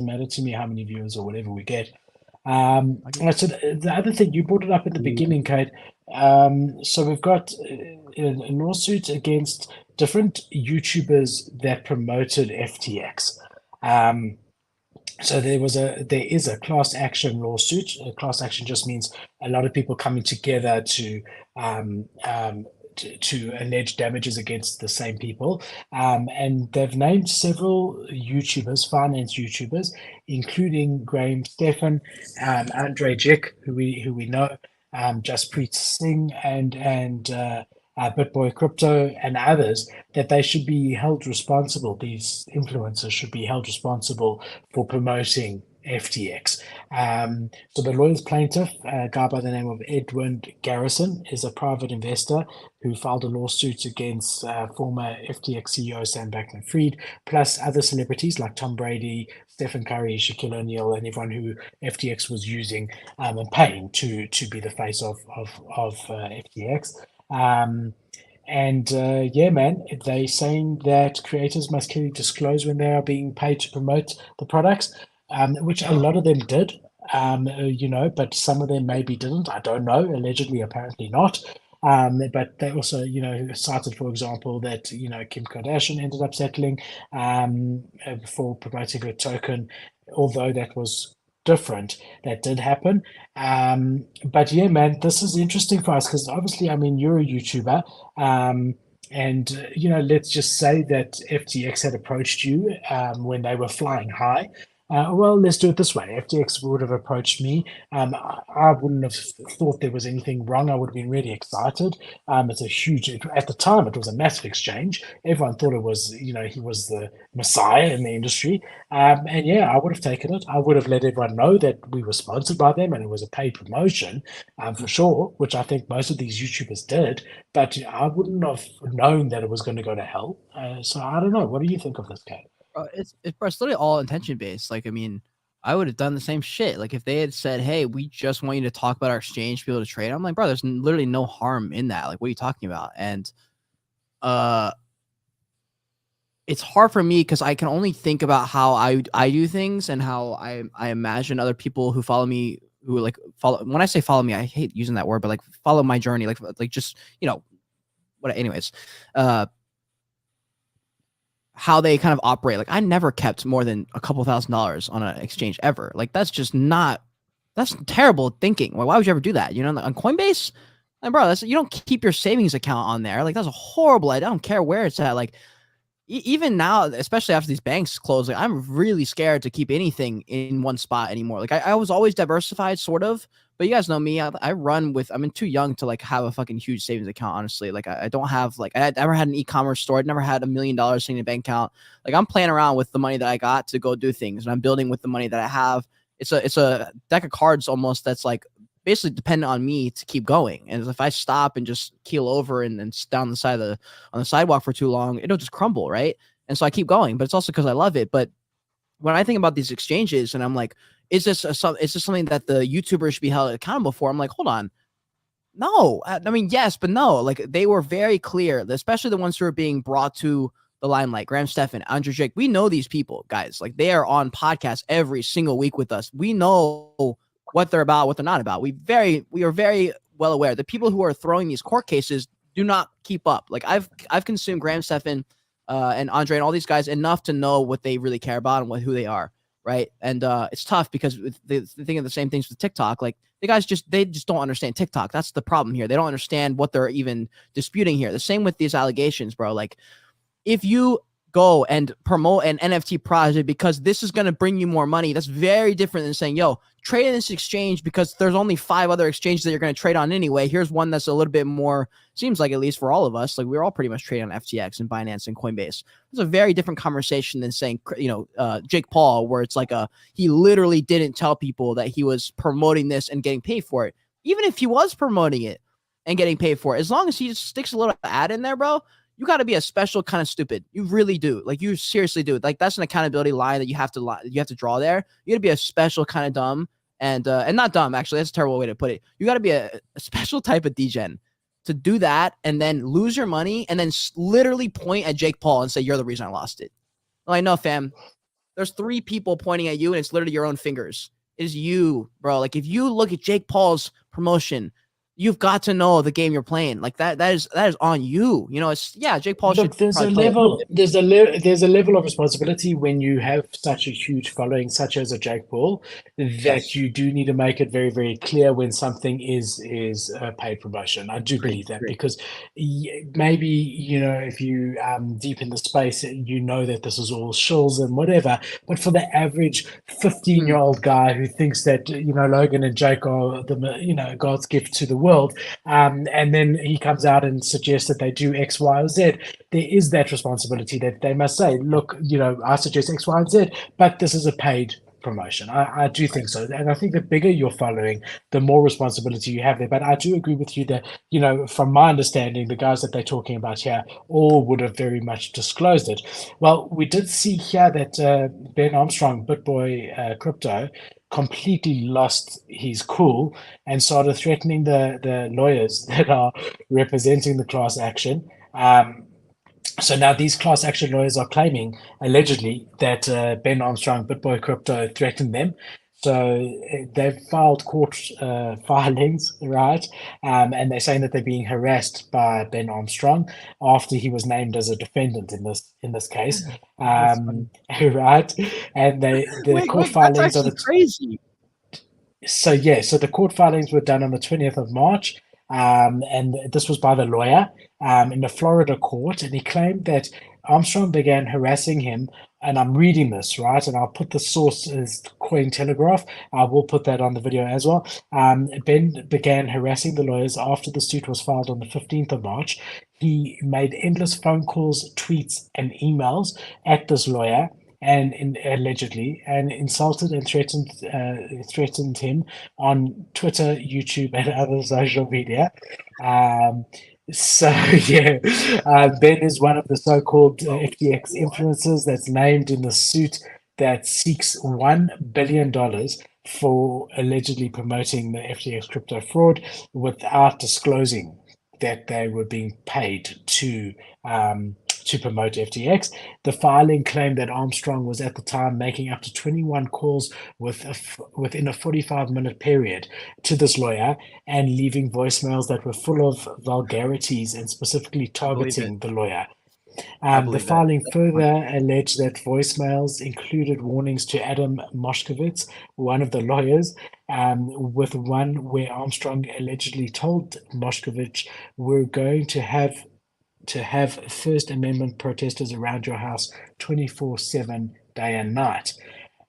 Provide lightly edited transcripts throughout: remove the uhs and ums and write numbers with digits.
matter to me how many viewers or whatever we get. So the other thing you brought it up at the beginning, Kate. So we've got a lawsuit against different YouTubers that promoted FTX. Um, so there is a class action lawsuit. Class action just means a lot of people coming together um, um, to allege damages against the same people. And they've named several YouTubers, finance YouTubers, including Graham Stephan, Andre Jick, who we know, Jaspreet Singh, and BitBoy Crypto and others, that they should be held responsible. These influencers should be held responsible for promoting FTX. So the lawyer's plaintiff, a guy by the name of Edwin Garrison, is a private investor who filed a lawsuit against former FTX CEO Sam Bankman-Fried, plus other celebrities like Tom Brady, Stephen Curry, Shaquille O'Neal, and everyone who FTX was using and paying to be the face of FTX. Um, yeah, man, they saying that creators must clearly disclose when they are being paid to promote the products, which a lot of them did, but some of them maybe didn't. I don't know. Allegedly, apparently not. But they also, cited, for example, that, Kim Kardashian ended up settling for promoting her token, although that was different. That did happen. But yeah, man, this is interesting for us because obviously, I mean, you're a YouTuber. Let's just say that FTX had approached you when they were flying high. Well, let's do it this way. FTX would have approached me. I wouldn't have thought there was anything wrong. I would have been really excited. It's a huge, at the time, it was a massive exchange. Everyone thought it was, he was the messiah in the industry. And yeah, I would have taken it. I would have let everyone know that we were sponsored by them and it was a paid promotion for sure, which I think most of these YouTubers did. But I wouldn't have known that it was going to go to hell. So I don't know. What do you think of this, Kate? It's literally all intention based. Like, I mean, I would have done the same shit. Like, if they had said, "Hey, we just want you to talk about our exchange, be able to trade," I'm like, bro, there's literally no harm in that. Like, what are you talking about? And it's hard for me because I can only think about how I do things and how I imagine other people who follow me, who like follow. When I say follow me, I hate using that word, but like follow my journey, like just what. Anyways, how they kind of operate. Like, I never kept more than a couple $1,000s on an exchange ever. Like, that's terrible thinking. Why would you ever do that? On Coinbase, and bro, you don't keep your savings account on there. Like, that's a horrible idea. I don't care where it's at. Like, even now, especially after these banks close, like, I'm really scared to keep anything in one spot anymore. Like, I was always diversified, sort of, but you guys know me. I run with. I'm too young to like have a fucking huge savings account. Honestly, like I don't have like I never had an e-commerce store. I never had $1 million sitting in a bank account. Like, I'm playing around with the money that I got to go do things, and I'm building with the money that I have. It's a deck of cards almost that's like basically dependent on me to keep going. And if I stop and just keel over and down the side of on the sidewalk for too long, it'll just crumble, right? And so I keep going, but it's also because I love it. But when I think about these exchanges and I'm like, is this something that the YouTubers should be held accountable for? I'm like, hold on. No, I mean, yes, but no. Like, they were very clear, especially the ones who are being brought to the limelight. Graham Stephan, Andrew Jake. We know these people, guys. Like, they are on podcasts every single week with us. We know what they're about, what they're not about. We are very well aware. The people who are throwing these court cases do not keep up. Like, I've consumed Graham Stephan and Andre and all these guys enough to know what they really care about and who they are, right? And it's tough because they think of the same things with TikTok. Like, they just don't understand TikTok. That's the problem here. They don't understand what they're even disputing here. The same with these allegations, bro. Like, if you go and promote an NFT project because this is going to bring you more money, that's very different than saying, yo, trade in this exchange because there's only 5 other exchanges that you're going to trade on anyway. Here's one that's a little bit more, seems like, at least for all of us, like, we're all pretty much trading on FTX and Binance and Coinbase. It's a very different conversation than saying, Jake Paul, where it's like he literally didn't tell people that he was promoting this and getting paid for it. Even if he was promoting it and getting paid for it, as long as he just sticks a little ad in there, bro, you got to be a special kind of stupid. You really do. Like, you seriously do. Like, that's an accountability line that you have to draw there. You got to be a special kind of dumb and not dumb. Actually, that's a terrible way to put it. You got to be a special type of degen to do that and then lose your money and then literally point at Jake Paul and say, you're the reason I lost it. Well, I know, fam. there's 3 people pointing at you, and it's literally your own fingers. It is you, bro. Like if you look at Jake Paul's promotion, you've got to know the game you're playing. Like that is on you. You know, it's Jake Paul should There's a probably play level, there's a level of responsibility when you have such a huge following, such as a Jake Paul, that Yes. you do need to make it very, very clear when something is a paid promotion. I do believe that Agree. because maybe, you know, if you deep in the space, you know that this is all shills and whatever. But for the average 15-year-old guy who thinks that, you know, Logan and Jake are the, you know, God's gift to the world, and then he comes out and suggests that they do X, Y, or Z, there is that responsibility that they must say, look, you know, I suggest X, Y, and Z, but this is a paid promotion. I do think so. And I think the bigger you're following, the more responsibility you have there. But I do agree with you that, you know, from my understanding, the guys that they're talking about here all would have very much disclosed it. Well, we did see here that Ben Armstrong, BitBoy Crypto, completely lost his cool and started threatening the lawyers that are representing the class action. So now these class action lawyers are claiming, allegedly, that Ben Armstrong, BitBoy Crypto, threatened them. So they've filed court filings, right? And they're saying that they're being harassed by Ben Armstrong after he was named as a defendant in this case, right? And the court Wait, that's filings are actually the crazy. so the court filings were done on the 20th of March, and this was by the lawyer in the Florida court, and he claimed that Armstrong began harassing him. And I'm reading this, right? And I'll put the source as Cointelegraph. I will put that on the video as well. Ben began harassing the lawyers after the suit was filed on the 15th of March. He made endless phone calls, tweets, and emails at this lawyer, and allegedly, and insulted and threatened him on Twitter, YouTube, and other social media. So yeah, Ben is one of the so-called FTX influencers that's named in the suit that seeks $1 billion for allegedly promoting the FTX crypto fraud without disclosing that they were being paid to promote FTX. The filing claimed that Armstrong was at the time making up to 21 calls within a 45-minute period to this lawyer and leaving voicemails that were full of vulgarities and specifically targeting the lawyer. The filing further alleged that voicemails included warnings to Adam Moshkovitz, one of the lawyers, with one where Armstrong allegedly told Moshkovitz, "We're going to have First Amendment protesters around your house 24/7, day and night."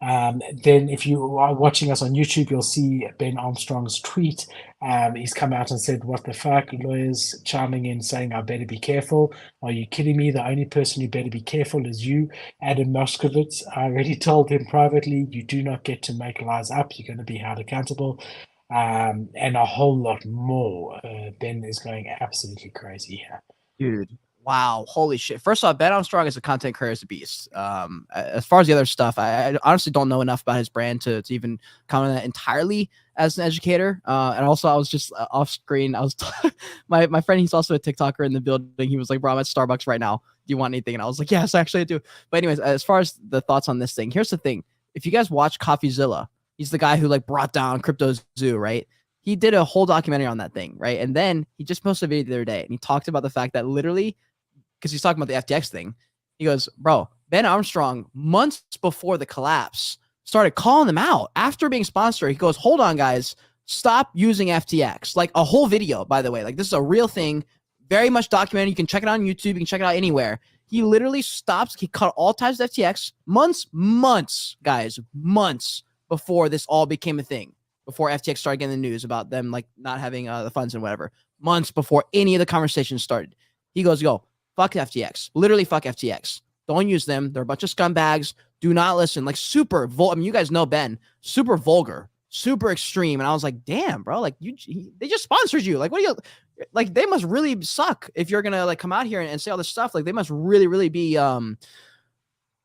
Then if you are watching us on YouTube, you'll see Ben Armstrong's tweet. He's come out and said, "What the fuck?" Lawyers chiming in saying, "I better be careful. Are you kidding me? The only person who better be careful is you, Adam Moskowitz. I already told him privately, you do not get to make lies up. You're going to be held accountable." And a whole lot more. Ben is going absolutely crazy here. Dude, wow, holy shit. First off, Ben Armstrong as a content creator is a beast. As far as the other stuff, I honestly don't know enough about his brand to even comment on that entirely as an educator. And also, I was just off screen. I was my friend, he's also a TikToker in the building. He was like, "Bro, I'm at Starbucks right now. Do you want anything?" And I was like, "Yes, actually I do." But anyways, as far as the thoughts on this thing, here's the thing. If you guys watch CoffeeZilla, he's the guy who like brought down Crypto Zoo, right? He did a whole documentary on that thing, right? And then he just posted a video the other day, and he talked about the fact that literally, because he's talking about the FTX thing, he goes, "Bro, Ben Armstrong, months before the collapse, started calling them out after being sponsored." He goes, "Hold on, guys, stop using FTX." Like a whole video, by the way. Like this is a real thing, very much documented. You can check it on YouTube. You can check it out anywhere. He literally stops. He cut all ties with FTX months, guys, months before this all became a thing. Before FTX started getting the news about them like not having the funds and whatever, months before any of the conversations started, he goes, "Yo, fuck FTX, literally fuck FTX. Don't use them. They're a bunch of scumbags. Do not listen." Like super I mean, you guys know Ben, super vulgar, super extreme. And I was like, damn, bro, like they just sponsored you. Like, what do you like? They must really suck if you're gonna like come out here and say all this stuff. Like, they must really be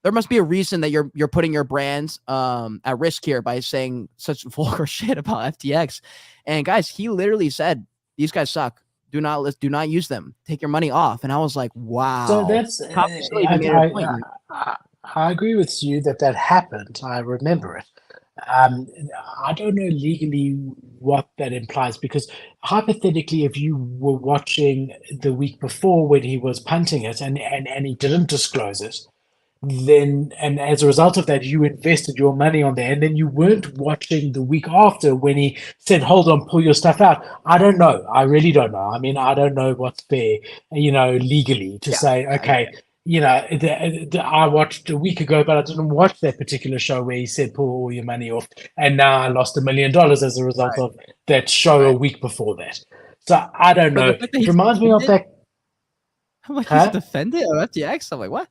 there must be a reason that you're putting your brands at risk here by saying such vulgar shit about FTX. And guys, he literally said, "These guys suck. Do not use them. Take your money off." And I was like, wow. So that's I agree with you that that happened. I remember it. Um, I don't know legally what that implies because hypothetically, if you were watching the week before when he was punting it and he didn't disclose it, then and as a result of that you invested your money on there and then you weren't watching the week after when he said hold on pull your stuff out. I don't know, I really don't know. I mean, I don't know what's fair, legally to Yeah, say yeah, yeah, okay, I watched a week ago but I didn't watch that particular show where he said pull all your money off and now I lost $1 million as a result right, of that show a right. week before that. So I don't But the know, fact that it he's reminds me of defended, that. I'm like, he's Huh? defended of FTX. I'm like, what?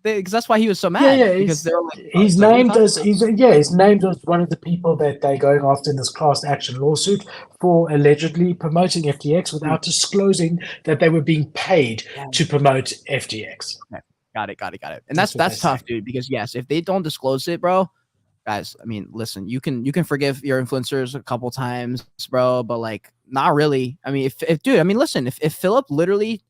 Because that's why he was so Yeah, mad yeah, because they were he's like, what are you named talking as he's named as one of the people that they're going after in this class action lawsuit for allegedly promoting FTX about? without disclosing that they were being paid Yeah. to promote FTX. Okay. Got it, got it, got it. And That's what they that's say. tough, dude, because yes, if they don't disclose it, bro, guys, I mean, listen, you can forgive your influencers a couple times, bro, but like not really. I mean, if dude, I mean, listen, if Philip literally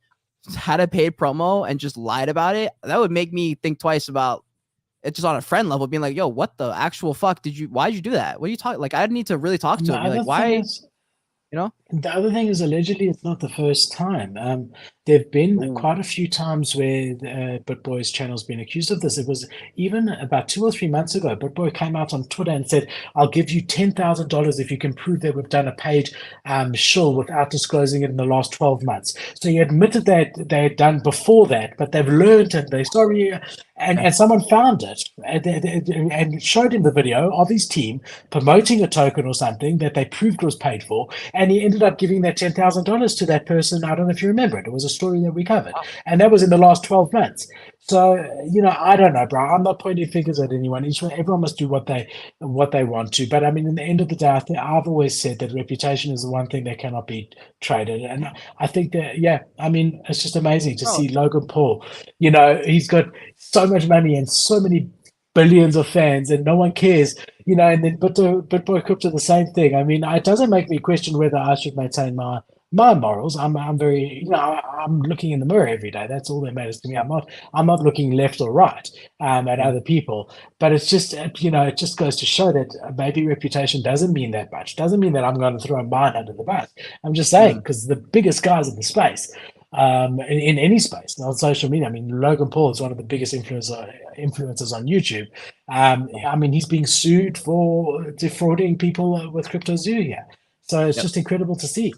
had a paid promo and just lied about it, that would make me think twice about it just on a friend level, being like, yo, what the actual fuck why did you do that? What are you talking? Like, I'd need to really talk And to the him. Be like, other thing why, is, you know? the other thing is, allegedly, it's not the first time. There've been Ooh. quite a few times where BitBoy's channel's been accused of this. It was even about 2 or 3 months ago. BitBoy came out on Twitter and said, "I'll give you $10,000 if you can prove that we've done a paid shill without disclosing it in the last 12 months." So he admitted that they had done before that, but they've learned and they're sorry. Yeah. And someone found it and showed him the video of his team promoting a token or something that they proved was paid for, and he ended up giving that $10,000 to that person. I don't know if you remember it. It was a story that we covered, Wow. and that was in the last 12 months. So I don't know, bro. I'm not pointing fingers at anyone. Everyone must do what they want to. But I mean, in the end of the day, I've always said that reputation is the one thing that cannot be traded. And I think that, yeah, I mean, it's just amazing to Bro, see Logan Paul. He's got so much money and so many billions of fans, and no one cares. And then BitBoy Crypto the same thing. I mean, it doesn't make me question whether I should maintain my morals. I'm very, I'm looking in the mirror every day. That's all that matters to me. I'm not looking left or right at yeah. other people. But it's just, it just goes to show that maybe reputation doesn't mean that much. Doesn't mean that I'm going to throw mine under the bus. I'm just saying Mm. because the biggest guys in the space, in any space on social media. I mean, Logan Paul is one of the biggest influencers on YouTube. I mean, he's being sued for defrauding people with crypto zoo here. So it's Yep. just incredible to see.